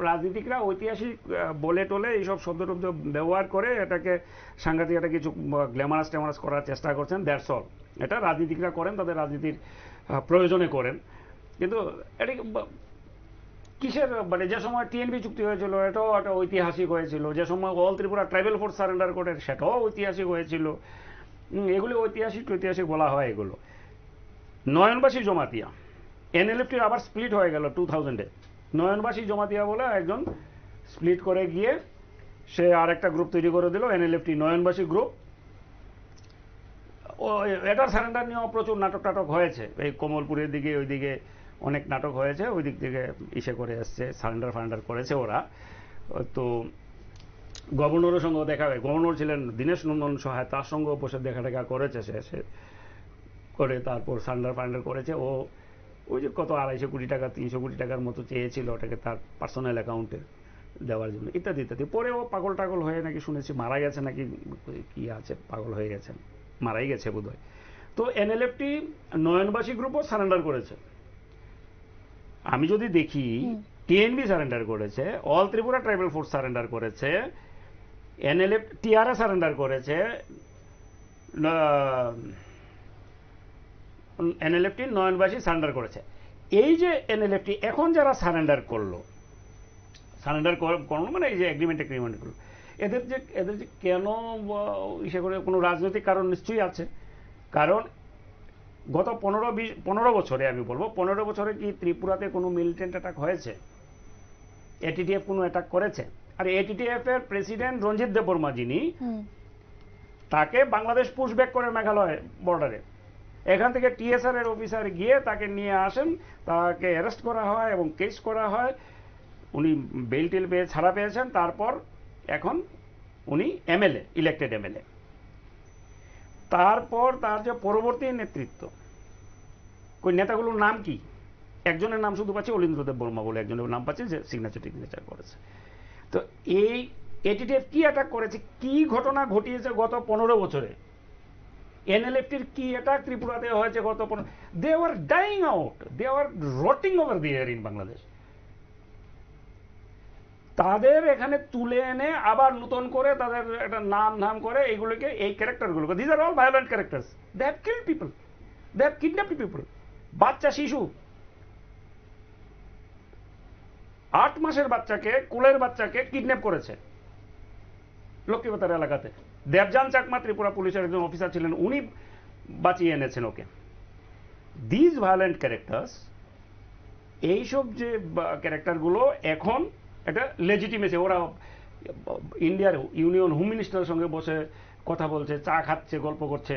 রাজনীতিকরা ঐতিহাসিক বলে টোলে এইসব শব্দ ব্যবহার করে এটাকে সাংঘাতিক একটা কিছু গ্ল্যামারাস ট্যামারাস করার চেষ্টা করছেন, দ্যাটস অল। এটা রাজনীতিকরা করেন, তাদের রাজনীতির প্রয়োজনে করেন। কিন্তু এটা কিসের, মানে যে সময় টিএনবি চুক্তি হয়েছিল এটাও একটা ঐতিহাসিক হয়েছিল, যে সময় all Tripura tribal force surrender করে সেটাও ঐতিহাসিক হয়েছিল। এগুলি ঐতিহাসিক বলা হয় এগুলো। নয়নবাসী জমাতিয়া, এনএলএফটি আবার স্প্লিট হয়ে গেল 2000-এ। নয়নবাসী জমাতিয়া বলে একজন স্প্লিট করে গিয়ে সে আর একটা গ্রুপ তৈরি করে দিল, এনএলএফটি নয়নবাসী গ্রুপ। এটার সারেন্ডার নিয়েও প্রচুর নাটক টাটক হয়েছে, এই কমলপুরের দিকে ওইদিকে অনেক নাটক হয়েছে, ওই দিক থেকে ইসে করে এসছে, সারেন্ডার করেছে ওরা। তো গভর্নরের সঙ্গেও দেখা হয়, গভর্নর ছিলেন দীনেশ নন্দন সহায়, তার সঙ্গেও বসে দেখা টেকা করেছে, সে করে তারপর সারেন্ডার করেছে। ও ওই যে কত 250 কোটি টাকা 300 কোটি টাকার মতো চেয়েছিল ওটাকে তার পার্সোনাল অ্যাকাউন্টে দেওয়ার জন্য, ইত্যাদি ইত্যাদি। পরে ও পাগল টাগল হয়ে নাকি শুনেছি মারা গেছে, নাকি কি আছে, পাগল হয়ে গেছেন, মারাই গেছে বোধহয়। তো এনএলএফটি নয়নবাসী গ্রুপও সারেন্ডার করেছে। আমি যদি দেখি টিএনবি সারেন্ডার করেছে, all Tripura tribal force surrender করেছে, এনএলএফ টিআরএ সারেন্ডার করেছে, এনএলএফটি নয়নবাসী সারেন্ডার করেছে। এই যে এনএলএফটি এখন যারা সারেন্ডার করলো মানে এই যে এগ্রিমেন্ট করলো, এদের যে কেন ইসে করে, কোনো রাজনৈতিক কারণ নিশ্চয়ই আছে। কারণ গত 15 বছরে, আমি বলবো 15 বছরে কি ত্রিপুরাতে কোনো মিলিটেন্ট অ্যাটাক হয়েছে? এটিটিএফ কোনো অ্যাটাক করেছে? আর এটিটিএফ এর প্রেসিডেন্ট রঞ্জিত দেববর্মা যিনি, তাকে বাংলাদেশ পুশব্যাক করে মেঘালয় বর্ডারে, এখান থেকে টিএসআর এর অফিসার গিয়ে তাকে নিয়ে আসেন, তাকে অ্যারেস্ট করা হয় এবং কেস করা হয়। উনি বেল টেল পেয়ে ছাড়া পেয়েছেন, তারপর এখন উনি এমএলএ, ইলেক্টেড এমএলএ। তারপর তার যে পরবর্তী নেতৃত্ব, ওই নেতাগুলোর নাম কি? একজনের নাম শুধু পাচ্ছে অলিন্দ্র দেববর্মা বলে, একজনের নাম পাচ্ছে যে সিগনেচার করেছে। তো এই এটিটিএফ কি অ্যাটাক করেছে, কি ঘটনা ঘটিয়েছে গত 15 বছরে? এনএলএফটির কি অ্যাটাক ত্রিপুরাতে হয়েছে গত 15? They were dying out, they were rotting over the air in Bangladesh. তাদের এখানে তুলে এনে আবার নতুন করে তাদের একটা নাম করে এইগুলোকে, এই ক্যারেক্টারগুলোকে, this are all violent characters, they have killed people, they have kidnapped people. বাচ্চা শিশু, 8 মাসের বাচ্চাকে, কোলের বাচ্চাকে কিডন্যাপ করেছে লক্ষ্মীবাজার এলাকাতে। দেবযান চাকমা ত্রিপুরা পুলিশের একজন অফিসার ছিলেন, উনি বাঁচিয়ে এনেছেন ওকে। দিস ভায়োলেন্ট ক্যারেক্টার্স, এইসব যে ক্যারেক্টারগুলো এখন একটা লেজিটিমেসি, ওরা ইন্ডিয়ার ইউনিয়ন হোম মিনিস্টারের সঙ্গে বসে কথা বলছে, চা খাচ্ছে, গল্প করছে,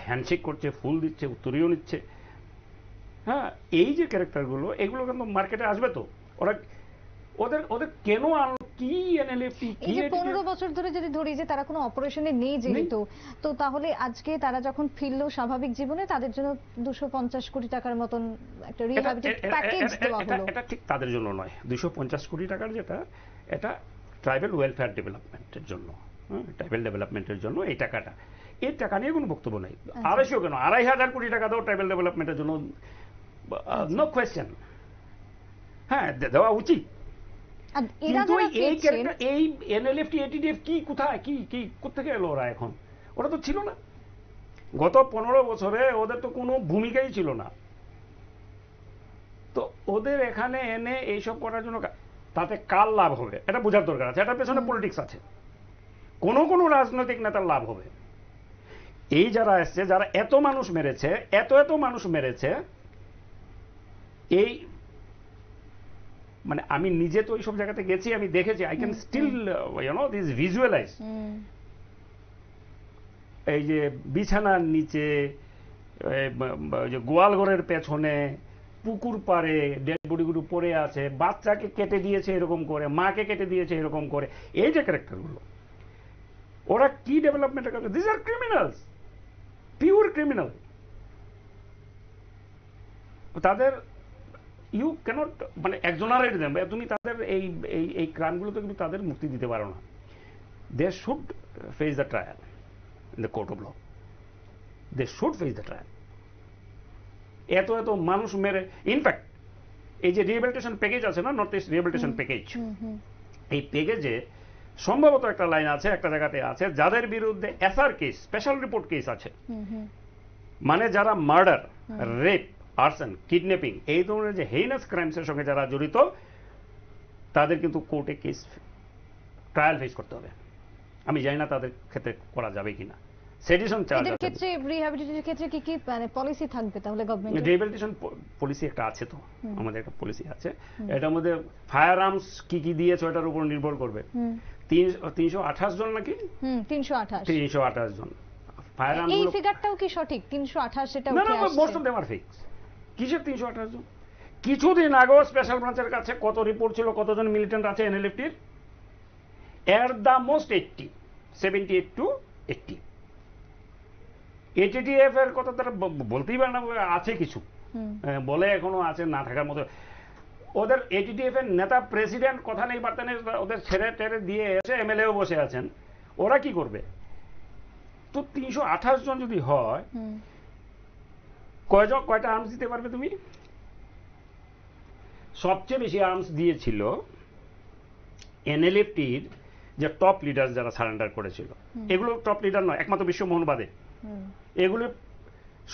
হ্যান্ডশেক করছে, ফুল দিচ্ছে, উত্তরীয় নিচ্ছে। হ্যাঁ, এই যে ক্যারেক্টারগুলো, এগুলো কিন্তু মার্কেটে আসবে। তো ওদের কেন আনলো, কি এনএলএফটি, কি 15 বছর ধরে যদি ধরি যে তারা কোনো অপারেশনে নেই যেহেতু, তো তাহলে আজকে তারা যখন ফিরলো স্বাভাবিক জীবনে, তাদের জন্য 250 কোটি টাকার মতন একটা রিহ্যাবিলিটেশন প্যাকেজ দেওয়া হলো। এটা ঠিক তাদের জন্য নয়। 250 কোটি টাকার যেটা, এটা ট্রাইবাল ওয়েলফেয়ার ডেভেলপমেন্টের জন্য, ট্রাইবাল ডেভেলপমেন্টের জন্য এই টাকাটা। এই টাকা নিয়ে কোনো বক্তব্য নাই। 250 কেন, 2500 কোটি টাকা দাও ট্রাইবাল ডেভেলপমেন্টের জন্য, নো কোয়েশ্চেন। হ্যাঁ, দেওয়া উচিত। কিন্তু এই এনএলএফটি এটিটিএফ কি, কোথায়, কি কোথেকে এলো ওরা? এখন ওরা তো ছিল না গত 15 বছরে, ওদের তো কোনো ভূমিকাই ছিল না। তো ওদের এখানে এনে এইসব করার জন্য তাতে কার লাভ হবে এটা বোঝার দরকার আছে। এটার পেছনে পলিটিক্স আছে, কোন রাজনৈতিক নেতার লাভ হবে। এই যারা এসছে, যারা এত মানুষ মেরেছে, এত মানুষ মেরেছে, এই মানে আমি নিজে তো ওইসব জায়গাতে গেছি, আমি দেখেছি, I can still this visualize. এই যে বিছানার নিচে, যে গোয়ালঘরের পেছনে, পুকুর পাড়ে ডেড বডিগুলো পড়ে আছে, বাচ্চাকে কেটে দিয়েছে এরকম করে, মাকে কেটে দিয়েছে এরকম করে, এই যে ক্যারেক্টারগুলো, ওরা কি ডেভেলপমেন্টের কাছে, this are criminals, pure criminal. তাদের ইউ ক্যানট মানে একজনারেট দেম, তুমি তাদের এই এই ক্রাইমগুলো তো কিন্তু তাদের মুক্তি দিতে পারো না। They should face the trial in the court of law, they should face the trial. এত এত মানুষ মেরে, ইনফ্যাক্ট এই যে রিহেবিলিটেশন প্যাকেজ আছে না, নর্থ ইস্ট রিহেবিলিটেশন প্যাকেজ, এই প্যাকেজে সম্ভবত একটা লাইন আছে, একটা জায়গাতে আছে, যাদের বিরুদ্ধে SR case, special report case আছে, মানে যারা মার্ডার, রেপ, আর্সন, কিডন্যাপিং, এই ধরনের যে হেইনাস ক্রাইমসের সঙ্গে যারা জড়িত, তাদের কিন্তু কোর্টে কেস ট্রায়াল ফেস করতে হবে। আমি জানি না তাদের ক্ষেত্রে করা যাবে কিনা। সেডিশন চার্জ আছে, ক্ষেত্রে রিহ্যাবিলিটেশনের ক্ষেত্রে কি কি মানে পলিসি থাকবে তাহলে গভর্নমেন্ট? রিহ্যাবিলিটেশন পলিসি একটা আছে, তো আমাদের একটা পলিসি আছে, এটার মধ্যে ফায়ার আর্মস কি কি দিয়েছে ওটার উপর নির্ভর করবে। 328 জন নাকি, 328 জন ফায়ার আর্মস। এই ফিগারটাও কি সঠিক 328? সেটা না উঠে না, আসছে। Most of them are fix. কিসের 328 জন? কিছুদিন আগেও স্পেশাল ব্রাঞ্চের কাছে কত রিপোর্ট ছিল, কতজন মিলিটেন্ট আছে এনএলএফটির, এর দা মোস্ট 78 to 80। এটিটিএফ এর কথা তারা বলতেই পারে না, আছে কিছু বলে, এখনো আছে, না থাকার মতো। ওদের এটিটিএফ এর নেতা প্রেসিডেন্ট কথা নেই, বার্তা নেই, ওদের ছেড়ে টেরে দিয়ে এসে এমএলএও বসে আছেন, ওরা কি করবে? তো 328 জন যদি হয়, কয়টা আর্মস দিতে পারবে তুমি? সবচেয়ে বেশি আর্মস দিয়েছিল এনএলএফটির যে টপ লিডার যারা সারেন্ডার করেছিল। এগুলো টপ লিডার নয়, একমাত্র বিশ্বমোহন বাদে। এগুলো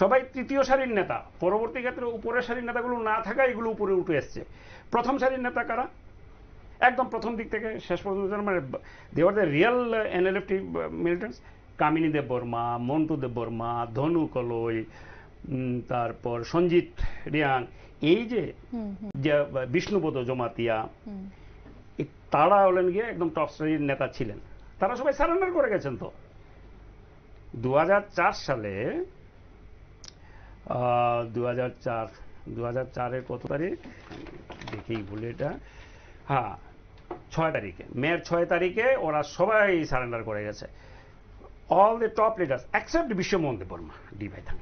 সবাই তৃতীয় সারির নেতা, পরবর্তী ক্ষেত্রে উপরের সারির নেতাগুলো না থাকা, এগুলো উপরে উঠে এসছে। প্রথম সারির নেতা কারা? একদম প্রথম দিক থেকে শেষ পর্যন্ত, মানে they are the real NLFT militants. Kamini Debbarma, Montu Debbarma, Dhanu Koloi, তারপর সঞ্জিত রিয়াং, এই যে বিষ্ণুপদ জমাতিয়া, তারা হলেন গিয়ে একদম টপ শ্রেণীর নেতা ছিলেন। তারা সবাই সারেন্ডার করে গেছেন। তো 2004 সালে 2004-এর কত তারিখ দেখেই ভুলে, এটা হ্যাঁ 6 তারিখে, মের 6 তারিখে ওরা সবাই সারেন্ডার করে গেছে। All the top leaders except Biswamohan Debbarma, D ভাই থাং,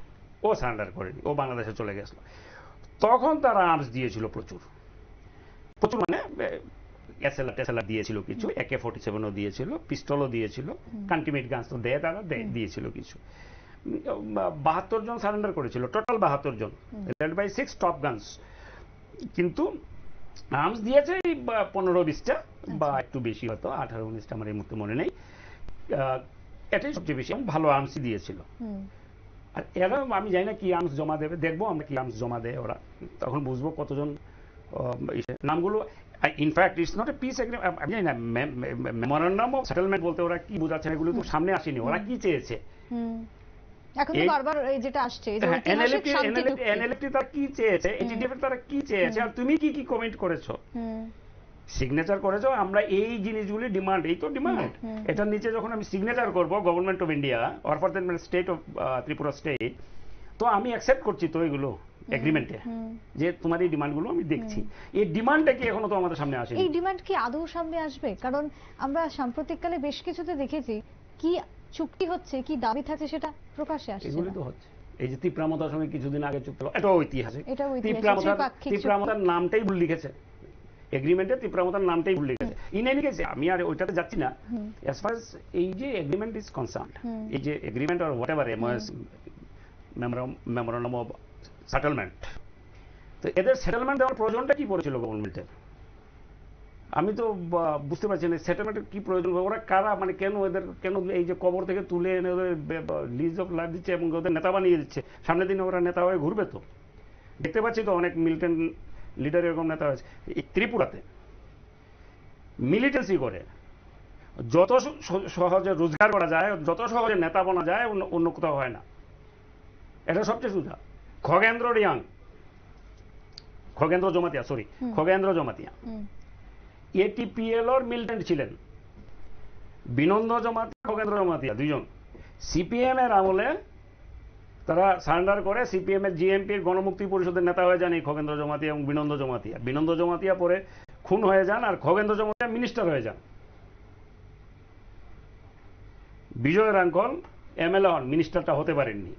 ও সারেন্ডার করেনি, ও বাংলাদেশে চলে গেছিল। তখন তারা আর্মস দিয়েছিল প্রচুর, মানে এসএলআর দিয়েছিল কিছু, AK-47ও দিয়েছিল, পিস্তলও দিয়েছিল, কান্টিমেট গানস তো দেয়, তারা দিয়েছিল কিছু। 72 জন সারেন্ডার করেছিল, টোটাল 72 জন, লেড বাই 6 টপ গানস। কিন্তু আর্মস দিয়েছে 15-20টা বা একটু বেশি, হয়তো 18-19টা, আমার এই মুহূর্তে মনে নেই। এটাই সবচেয়ে বেশি, ভালো আর্মসই দিয়েছিল। আর এরা আমি জানি না কি আর্মস জমা দেবে, দেখবো আমরা কি আর্মস জমা দেয় ওরা, তখন বুঝবো কতজন নামগুলো। In fact it's not a piece agreement, আমি জানি না মেমোরান্ডাম অফ সেটেলমেন্ট বলতে ওরা কি বোঝাচ্ছে, এগুলো তো সামনে আসেনি, ওরা কি চেয়েছে এখন তো বারবার যেটা আসছে, এনএলএফটি তারা কি চেয়েছে, এটিটিএফ তারা কি চেয়েছে, আর তুমি কি কি কমেন্ট করেছো, সিগনেচার করেছো, আমরা এই জিনিসগুলি ডিমান্ড, এই তো ডিমান্ড। এটার নিচে যখন আমি সিগনেচার করবো government of India or for the state of Tripura state, তো আমি অ্যাকসেপ্ট করছি তো এগুলো এগ্রিমেন্টে, যে তোমার এই ডিমান্ডগুলো আমি দেখছি। এই ডিমান্ডটা কি এখনো তো আমাদের সামনে আসেনি। এই ডিমান্ড কি আদৌ সামনে আসবে? কারণ আমরা সাম্প্রতিককালে বেশ কিছুতে দেখেছি কি চুক্তি হচ্ছে, কি দাবি থাকছে, সেটা প্রকাশ্যে আসছে। এগুলো তো হচ্ছে, এই যে তিপ্রামতার সঙ্গে কিছুদিন আগে চুক্তি হলো, এটাও ঐতিহাসিক। তিপ্রামতার নামটাই ভুল লিখেছে এগ্রিমেন্টে, তিপ্রামতার নামটাই ভুল লিখেছে। ইন এনি কেস আমি আর ওইটাতে যাচ্ছি না। অ্যাজ ফার এজ এই যে এগ্রিমেন্ট ইজ কনসার্নড, এই যে agreement or what ever MoS, memorandum of settlement, তো এদের সেটেলমেন্ট দেওয়ার প্রয়োজনটা কি পড়েছিল গভর্নমেন্টের? আমি তো বুঝতে পারছি না সেটেলমেন্টের কি প্রয়োজন, ওরা কারা, মানে কেন এদের, কেন এই যে কবর থেকে তুলে এনে ওদের লিজ অফ লাইফ দিচ্ছে এবং ওদের নেতা বানিয়ে দিচ্ছে, সামনের দিনে ওরা নেতা হয়ে ঘুরবে। তো দেখতে পাচ্ছি তো অনেক মিলিটেন্ট লিডার এরকম নেতা হয়েছে। এই ত্রিপুরাতে মিলিটেন্সি করে যত সহজে রোজগার করা যায়, যত সহজে নেতা বানা যায়, অন্য কোথাও হয় না। এটা সবচেয়ে সোজা। খগেন্দ্র রিয়াং খগেন্দ্র জমাতিয়া, সরি, খগেন্দ্র জমাতিয়া এটিপিএল-র মিলিটেন্ট ছিলেন। বিনন্দ জমাতিয়া, খগেন্দ্র জমাতিয়া দুইজন সিপিএম এর আমলে তারা সারেন্ডার করে সিপিএম এর জিএমপির গণমুক্তি পরিষদের নেতা হয়ে যান এই খগেন্দ্র জমাতিয়া এবং বিনন্দ জমাতিয়া। বিনন্দ জমাতিয়া পরে খুন হয়ে যান আর খগেন্দ্র জমাতিয়া মিনিস্টার হয়ে যান। বিজয় রাঙ্কল এমএলএ হন, মিনিস্টারটা হতে পারেননি।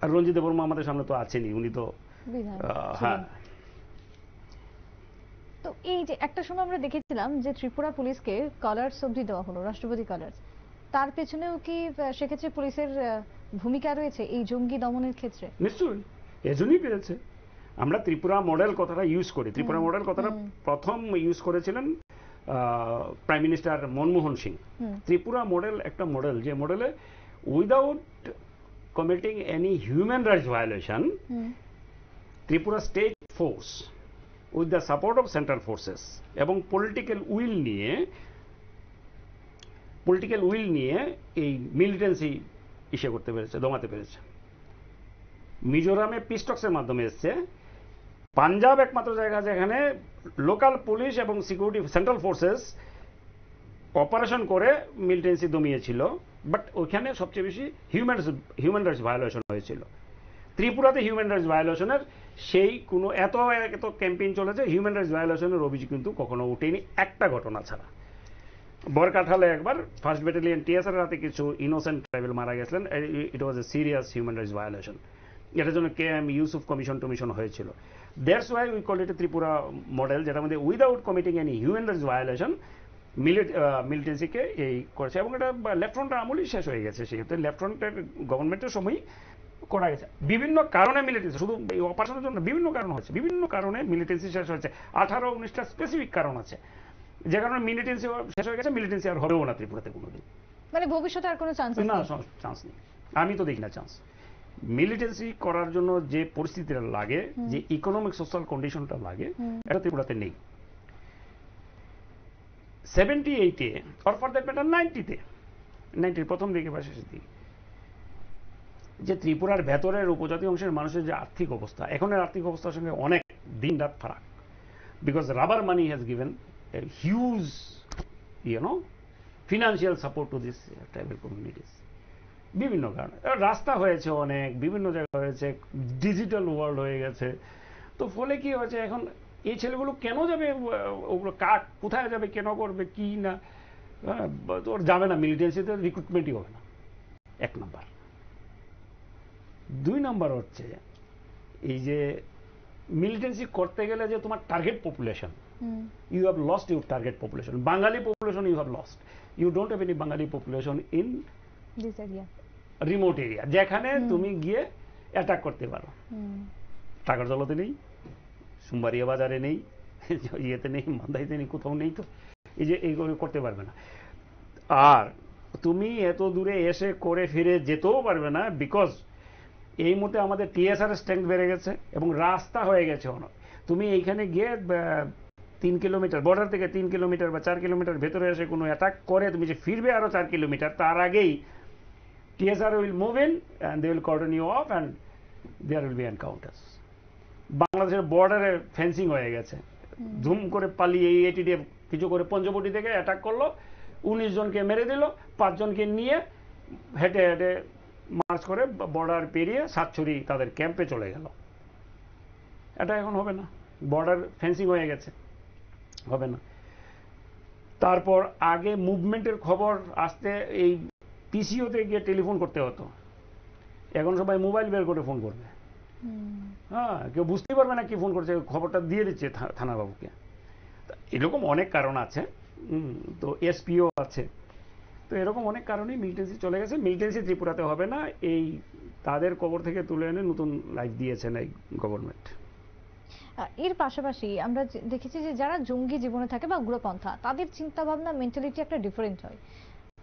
আর রঞ্জিত বর্মা আমাদের সামনে তো আছেনই, উনি তো হ্যাঁ। তো এই যে একটা সময় আমরা দেখেছিলাম যে ত্রিপুরা পুলিশকে কালার্স অবধি দেওয়া হলো, রাষ্ট্রপতি কালার্স, তার পেছনেও কি সেক্ষেত্রে পুলিশের ভূমিকা রয়েছে এই জঙ্গি দমনের ক্ষেত্রে? নিশ্চয়ই, এজন্যই পেয়েছে। আমরা ত্রিপুরা মডেল কথাটা ইউজ করি। ত্রিপুরা মডেল কথাটা প্রথম ইউজ করেছিলেন prime minister Manmohan Singh. Tripura model একটা মডেল যে মডেলে without committing any human rights violation Tripura state force with the support of central forces এবং পলিটিক্যাল উইল নিয়ে এই মিলিটেন্সি ইসে করতে পেরেছে, দমাতে পেরেছে। মিজোরামে পিস্টক্সের মাধ্যমে এসছে। পাঞ্জাব একমাত্র জায়গা যেখানে লোকাল পুলিশ এবং সিকিউরিটি সেন্ট্রাল ফোর্সেস অপারেশন করে মিলিটেন্সি দমিয়েছিল, বাট ওইখানে সবচেয়ে বেশি হিউম্যান রাইটস ভায়োলেশন হয়েছিল। ত্রিপুরাতে হিউম্যান রাইটস ভায়োলেশনের সেই কোনো এত ক্যাম্পেইন চলেছে, হিউম্যান রাইটস ভায়োলেশনের অভিযোগ কিন্তু কখনো উঠেনি একটা ঘটনা ছাড়া। বরকাঠালে একবার ফার্স্ট ব্যাটালিয়ন টিএসআর রাতে কিছু ইনোসেন্ট ট্রাইবেল মারা গেছিলেন, it was a serious human rights violation. এটার জন্য KM ইউসুফ কমিশন হয়েছিল। That's why we call it Tripura model, যেটার মধ্যে without committing any human rights violation মিলিটেন্সিকে এই করেছে। এবং এটা লেফট ফ্রন্টের আমলেই শেষ হয়ে গেছে। সেক্ষেত্রে লেফট ফ্রন্টের গভর্নমেন্টের সময়ই করা গেছে। বিভিন্ন কারণে মিলিটেন্সি, শুধু এই অপারেশনের জন্য বিভিন্ন কারণ হচ্ছে, বিভিন্ন কারণে মিলিটেন্সি শেষ হয়েছে। 18-19টা স্পেসিফিক কারণ আছে যে কারণে মিলিটেন্সি শেষ হয়ে গেছে। মিলিটেন্সি আর হবেও না ত্রিপুরাতে কোনোদিন, মানে ভবিষ্যতে আর কোনো চান্স না, চান্স নেই। আমি তো দেখি না চান্স। মিলিটেন্সি করার জন্য যে পরিস্থিতিটা লাগে, যে ইকোনমিক সোশ্যাল কন্ডিশনটা লাগে, এটা ত্রিপুরাতে নেই। 78-এ অর ফর দ্যাট ম্যাটার 90-র প্রথম দিকে বা শেষের দিকে যে ত্রিপুরার ভেতরের উপজাতি অংশের মানুষের যে আর্থিক অবস্থা, এখনের আর্থিক অবস্থার সঙ্গে অনেক দিন রাত ফারাক। Because rubber money has given a huge, financial support to this tribal communities. বিভিন্ন কারণে রাস্তা হয়েছে, অনেক বিভিন্ন জায়গা হয়েছে, ডিজিটাল ওয়ার্ল্ড হয়ে গেছে। তো ফলে কি হয়েছে, এখন এই ছেলেগুলো কেন যাবে, ওগুলো কোথায় যাবে, কেন করবে, কি না, তোর যাবে না। মিলিটেন্সিতে রিক্রুটমেন্টই হবে না, 1 নাম্বার। 2 নাম্বার হচ্ছে এই যে মিলিটেন্সি করতে গেলে যে তোমার target population, you have lost your target population. Bengali population you have lost. You don't have any Bengali population in this area, remote area, যেখানে তুমি গিয়ে অ্যাটাক করতে পারো। টাকারজলাতে নেই, সুম্বারিয়া বাজারে নেই, ইয়েতে নেই, মান্দাইতে নেই, কোথাও নেই। তো এই যে এইগুলো করতে পারবে না। আর তুমি এত দূরে এসে করে ফিরে যেতেও পারবে না, বিকজ এই মুহূর্তে আমাদের টিএসআর স্ট্রেংথ বেড়ে গেছে এবং রাস্তা হয়ে গেছে অনেক। তুমি এইখানে গিয়ে 3 কিলোমিটার বর্ডার থেকে 3 কিলোমিটার বা 4 কিলোমিটার ভেতরে এসে কোনো অ্যাটাক করে তুমি যে ফিরবে আরো 4 কিলোমিটার, তার আগেই TSR will move in and they will cordon you off and there will be encounters. বাংলাদেশের বর্ডারে ফেন্সিং হয়ে গেছে, ধুম করে পালিয়ে এই এটিডিএফ কিছু করে পঞ্চবটি থেকে অ্যাটাক করলো, 19 জনকে মেরে দিল, 5 জনকে নিয়ে হেঁটে হেঁটে মার্চ করে বর্ডার পেরিয়ে সাতছড়ি তাদের ক্যাম্পে চলে গেল। এটা এখন হবে না, বর্ডার ফেন্সিং হয়ে গেছে, হবে না। তারপর আগে মুভমেন্টের খবর আসতে এই পিসিওতে গিয়ে টেলিফোন করতে হতো, এখন সবাই মোবাইল বের করে ফোন করবে। হ্যাঁ, কেউ বুঝতেই পারবে না কি ফোন করছে, খবরটা দিয়ে দিচ্ছে থানাবাবুকে। এরকম অনেক কারণ আছে, তো এসপিও আছে। তো এরকম অনেক কারণেই মিলিটেন্সি চলে গেছে। মিলিটেন্সি ত্রিপুরাতে হবে না, এই তাদের কবর থেকে তুলে এনে নতুন লাইফ দিয়েছেন এই গভর্নমেন্ট। এর পাশাপাশি আমরা দেখেছি যে যারা জঙ্গি জীবনে থাকে বা উগ্রপন্থা, তাদের চিন্তা ভাবনা মেন্টালিটি একটা ডিফারেন্ট হয়।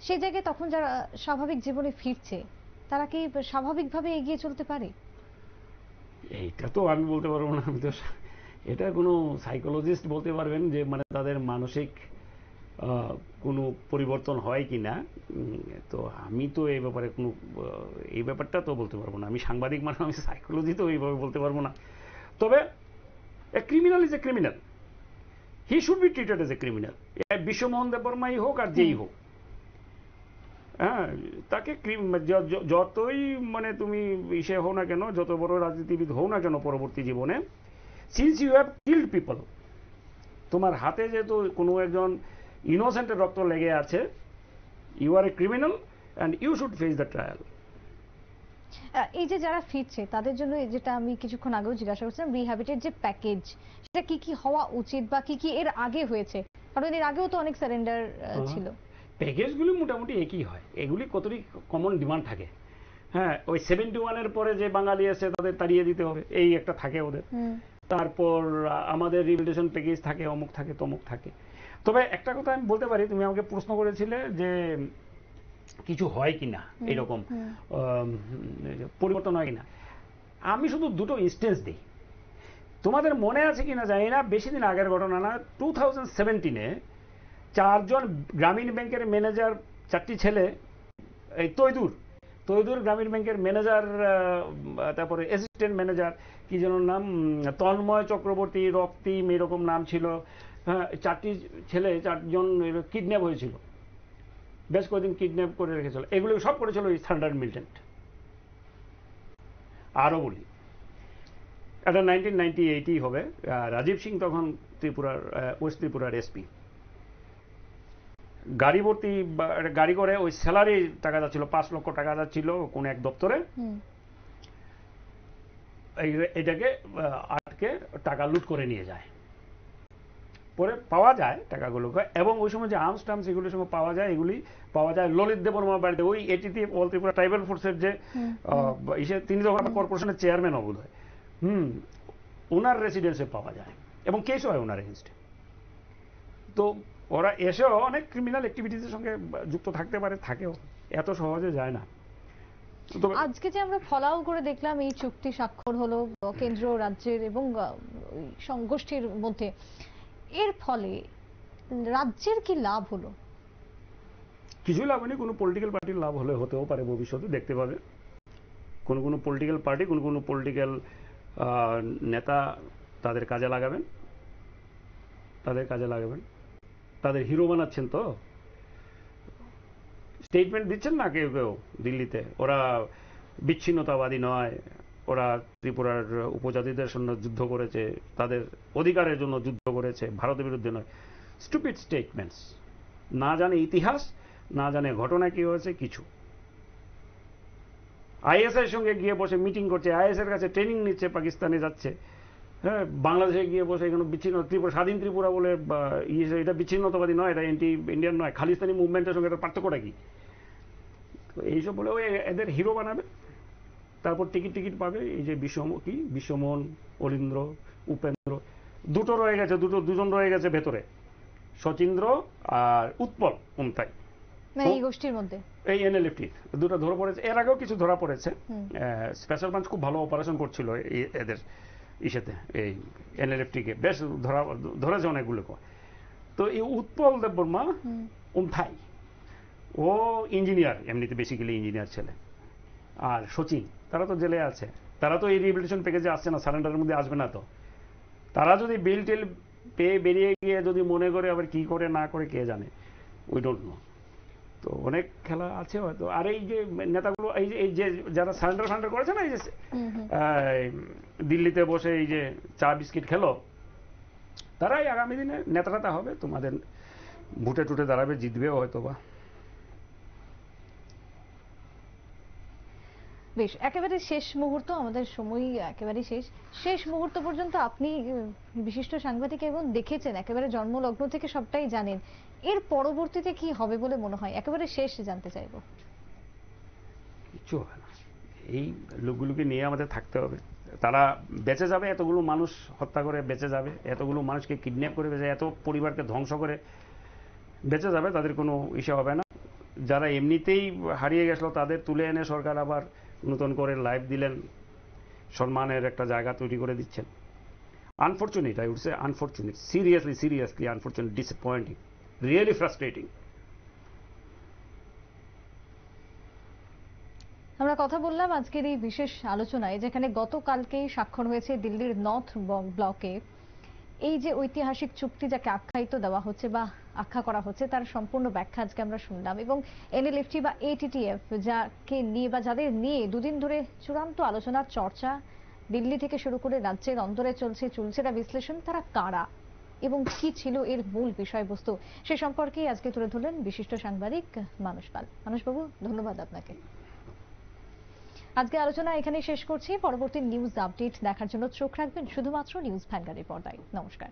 সেই জায়গায় তখন যারা স্বাভাবিক জীবনে ফিরছে, তারা কি স্বাভাবিকভাবে এগিয়ে চলতে পারে? এইটা তো আমি বলতে পারবো না, আমি তো এটা কোনো সাইকোলজিস্ট বলতে পারবেন যে মানে তাদের মানসিক কোনো পরিবর্তন হয় কি না। তো আমি তো এই ব্যাপারে কোনো এই ব্যাপারটা তো বলতে পারবো না। আমি সাংবাদিক, মানে আমি সাইকোলজি তো এইভাবে বলতে পারবো না। তবে a criminal is a criminal, he should be treated as a criminal. Biswamohan দেববর্মাই হোক আর যেই হোক, হ্যাঁ, তাকে যতই মানে তুমি ইসে হও না কেন, যত বড় রাজনীতিবিদ হও না কেন পরবর্তী জীবনে, since you have killed people, তোমার হাতে যেহেতু কোনো একজন ইনোসেন্টের রক্ত লেগে আছে, you are a criminal and you should face the trial. এই যে যারা ফিরছে তাদের জন্য যেটা আমি কিছুক্ষণ আগেও জিজ্ঞাসা করছিলাম, রিহ্যাবিটের যে প্যাকেজ সেটা কি কি হওয়া উচিত বা কি কি এর আগে হয়েছে, কারণ এর আগেও তো অনেক সারেন্ডার ছিল। প্যাকেজগুলি মোটামুটি একই হয়, এগুলি কতটি কমন ডিমান্ড থাকে। হ্যাঁ, ওই 71-এর পরে যে বাঙালি আছে তাদের তাড়িয়ে দিতে হবে, এই একটা থাকে ওদের। তারপর আমাদের রিহেবিলিটেশন প্যাকেজ থাকে, অমুক থাকে তমুক থাকে। তবে একটা কথা আমি বলতে পারি, তুমি আমাকে প্রশ্ন করেছিলে যে কিছু হয় কিনা, এরকম পরিবর্তন হয় কিনা। আমি শুধু দুটো ইনস্টেন্স দিই, তোমাদের মনে আছে কিনা জানি না, বেশি দিন আগের ঘটনা না, 2017-এ 4জন গ্রামীণ ব্যাংকের ম্যানেজার, 4টি ছেলে, এই তৈদুর গ্রামীণ ব্যাংকের ম্যানেজার, তারপরে অ্যাসিস্ট্যান্ট ম্যানেজার, কি যেন নাম, তন্ময় চক্রবর্তী, রক্তিম, এরকম নাম ছিল। হ্যাঁ, 4টি ছেলে, 4জন কিডন্যাপ হয়েছিল, বেশ কয়েকদিন কিডন্যাপ করে রেখেছিল। এগুলো সব করেছিল ওই থান্ডার মিলিটেন্ট। আরও বলি, এটা 1998 হবে, রাজীব সিং তখন ত্রিপুরার, ওয়েস্ট ত্রিপুরার এসপি। গাড়ি ভর্তি গাড়ি করে ওই স্যালারি টাকা যাচ্ছিল, 5 লক্ষ টাকা যাচ্ছিল কোন এক দপ্তরে, এটাকে আটকে টাকা লুট করে নিয়ে যায়। পরে পাওয়া যায় টাকাগুলোকে, এবং ওই সময় যে আর্মস টার্মস এগুলোর সময় পাওয়া যায়, এগুলি পাওয়া যায় ললিত দেববর্মার বাড়িতে, ওই এটিটিএফ অল ত্রিপুরা ট্রাইবাল ফোর্সের যে তিনি তখন কর্পোরেশনের চেয়ারম্যান বোধ হয়, ওনার রেসিডেন্সে পাওয়া যায়, এবং কেস হয় ওনার এগেনস্টে। তো ওরা এসেও অনেক ক্রিমিনাল অ্যাক্টিভিটিসের সঙ্গে যুক্ত থাকতে পারে, থাকেও, এত সহজে যায় না। আজকে যে আমরা ফলাও করে দেখলাম এই চুক্তি স্বাক্ষর হলো কেন্দ্র, রাজ্যের এবং সংগোষ্ঠীর মধ্যে, এর ফলে রাজ্যের কি লাভ হলো? কিছু লাভ হয়নি, কোনো পলিটিক্যাল পার্টির লাভ হলে হতেও পারে, ভবিষ্যতে দেখতে পাবে। কোনো পলিটিক্যাল পার্টি, কোনো পলিটিক্যাল নেতা তাদের কাজে লাগাবেন, তাদের হিরো বানাচ্ছেন। তো স্টেটমেন্ট দিচ্ছেন না কেউ কেউ দিল্লিতে, ওরা বিচ্ছিন্নতাবাদী নয়, ওরা ত্রিপুরার উপজাতিদের জন্য যুদ্ধ করেছে, তাদের অধিকারের জন্য যুদ্ধ করেছে, ভারতের বিরুদ্ধে নয়। স্টুপিড স্টেটমেন্টস, না জানে ইতিহাস, না জানে ঘটনা কি হয়েছে কিছু। আইএসআই সঙ্গে গিয়ে বসে মিটিং করছে, আইএসআই এর কাছে ট্রেনিং নিচ্ছে, পাকিস্তানে যাচ্ছে। হ্যাঁ, বাংলাদেশে গিয়ে বসে এখানে বিচ্ছিন্ন ত্রিপুরা, স্বাধীন ত্রিপুরা বলে এটা বিচ্ছিন্নতাবাদী নয়, এটা এন্টি ইন্ডিয়ান নয়, খালিস্তানি মুভমেন্টের সঙ্গে এটা পার্থক্যটা কি? এইসব বলে ওই এদের হিরো বানাবে, তারপর টিকিট পাবে। এই যে বিশ্বমোহন, অলিন্দ্র, উপেন্দ্র, দুজন রয়ে গেছে ভেতরে, শচীন্দ্র আর উৎপল উমতাই, এই গোষ্ঠীর মধ্যে এই এনএলএফটি দুটো ধরা পড়েছে। এর আগেও কিছু ধরা পড়েছে, স্পেশাল ব্রাঞ্চ খুব ভালো অপারেশন করছিল এদের ইসেতে, এই এনএলএফটিকে বেশ ধরেছে অনেকগুলোকে। তো এই উৎপল দেববর্মা উমথাই, ও ইঞ্জিনিয়ার, এমনিতে বেসিক্যালি ইঞ্জিনিয়ার ছেলে, আর সচিন, তারা তো জেলে আছে, তারা তো এই রিহেবিলিটেশন প্যাকেজে আসছে না, সারেন্ডারের মধ্যে আসবে না। তো তারা যদি বিল টিল পেয়ে বেরিয়ে গিয়ে যদি মনে করে আবার কি করে না করে কে জানে, উই ডোন্ট নো। তো অনেক খেলা আছে হয়তো। আর এই যে নেতাগুলো, এই যে যারা সারেন্ডার করেছে না, এই যে দিল্লিতে বসে এই যে চা বিস্কিট খেলো, তারাই আগামী দিনে নেতা হবে, তোমাদের ভোটে টুটে দাঁড়াবে, জিতবেও হয়তো বা। বেশ, একেবারে শেষ মুহূর্ত, আমাদের সময় একেবারে শেষ মুহূর্ত পর্যন্ত আপনি বিশিষ্ট সাংবাদিক এবং দেখেছেন, একেবারে জন্মলগ্ন থেকে সবটাই জানেন, এর পরবর্তীতে কি হবে বলে মনে হয়? একেবারে শেষ জানতে চাইবো। কিছু হবে না, এই লোকগুলোকে নিয়ে আমাদের থাকতে হবে। তারা বেঁচে যাবে, এতগুলো মানুষ হত্যা করে বেঁচে যাবে, এতগুলো মানুষকে কিডন্যাপ করে বেঁচে, এত পরিবারকে ধ্বংস করে বেঁচে যাবে, তাদের কোনো ইসে হবে না। যারা এমনিতেই হারিয়ে গেছিল তাদের তুলে এনে সরকার আবার নতুন করে লাইফ দিলেন, সম্মানের একটা জায়গা তৈরি করে দিচ্ছেন। Unfortunate, I would say unfortunate, seriously unfortunate, disappointing, really frustrating. আমরা কথা বললাম আজকের এই বিশেষ আলোচনায়, যেখানে গতকালকেই স্বাক্ষর হয়েছে দিল্লির নর্থ ব্লকে এই যে ঐতিহাসিক চুক্তি যাকে আখ্যায়িত দেওয়া হচ্ছে বা আখ্যা করা হচ্ছে, তার সম্পূর্ণ ব্যাখ্যা আজকে আমরা শুনলাম। এবং এনএলএফটি বা এটিটিএফ যাকে নিয়ে বা যাদের নিয়ে দুদিন ধরে চূড়ান্ত আলোচনার চর্চা দিল্লি থেকে শুরু করে রাজ্যের অন্দরে চলছে না বিশ্লেষণ, তারা কারা এবং কি ছিল এর মূল বিষয়বস্তু, সে সম্পর্কেই আজকে তুলে ধরলেন বিশিষ্ট সাংবাদিক মানস পাল। মানসবাবু, ধন্যবাদ আপনাকে। আজকে আলোচনা এখানেই শেষ করছি। পরবর্তী নিউজ আপডেট দেখার জন্য চোখ রাখবেন শুধুমাত্র নিউজ ভ্যানগার্ডের পর্দায়। নমস্কার।